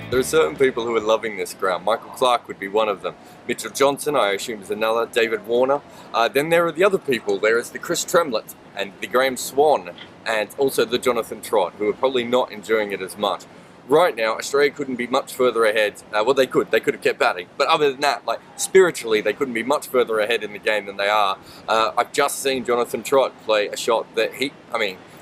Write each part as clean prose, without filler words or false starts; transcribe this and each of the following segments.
There are certain people who are loving this ground. Michael Clark would be one of them. Mitchell Johnson, I assume, is another. David Warner. Then there are the other people. There is the Chris Tremlett and the Graham Swan, and also the Jonathan Trott, who are probably not enjoying it as much. Right now, Australia couldn't be much further ahead. Well, they could have kept batting. But other than that, like spiritually, they couldn't be much further ahead in the game than they are. I've just seen Jonathan Trott play a shot that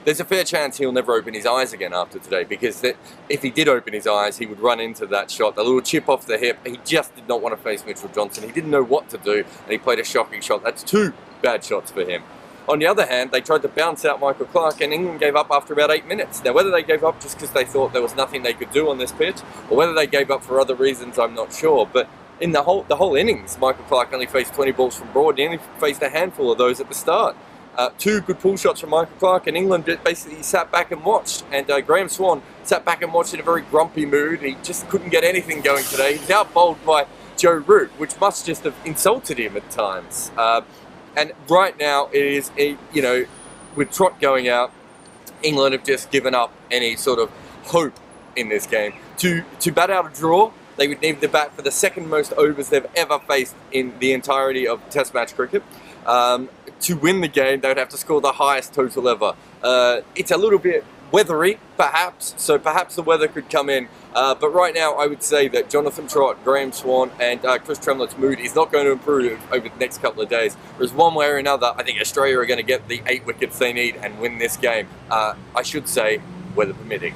there's a fair chance he'll never open his eyes again after today, because if he did open his eyes, he would run into that shot, the little chip off the hip. He just did not want to face Mitchell Johnson. He didn't know what to do, and he played a shocking shot. That's two bad shots for him. On the other hand, they tried to bounce out Michael Clark, and England gave up after about 8 minutes. Now, whether they gave up just because they thought there was nothing they could do on this pitch, or whether they gave up for other reasons, I'm not sure. But in the whole innings, Michael Clark only faced 20 balls from broad. He only faced a handful of those at the start. Two good pull shots from Michael Clark, and England basically sat back and watched. And Graham Swan sat back and watched in a very grumpy mood. He just couldn't get anything going today. He's out bowled by Joe Root, which must just have insulted him at times. And right now, it is, with Trott going out, England have just given up any sort of hope in this game. To bat out a draw, they would need to bat for the second most overs they've ever faced in the entirety of Test match cricket. To win the game, they would have to score the highest total ever. It's a little bit weathery, perhaps, so perhaps the weather could come in. But right now, I would say that Jonathan Trott, Graham Swan, and Chris Tremlett's mood is not going to improve over the next couple of days. Whereas one way or another, I think Australia are going to get the 8 wickets they need and win this game. I should say, weather permitting.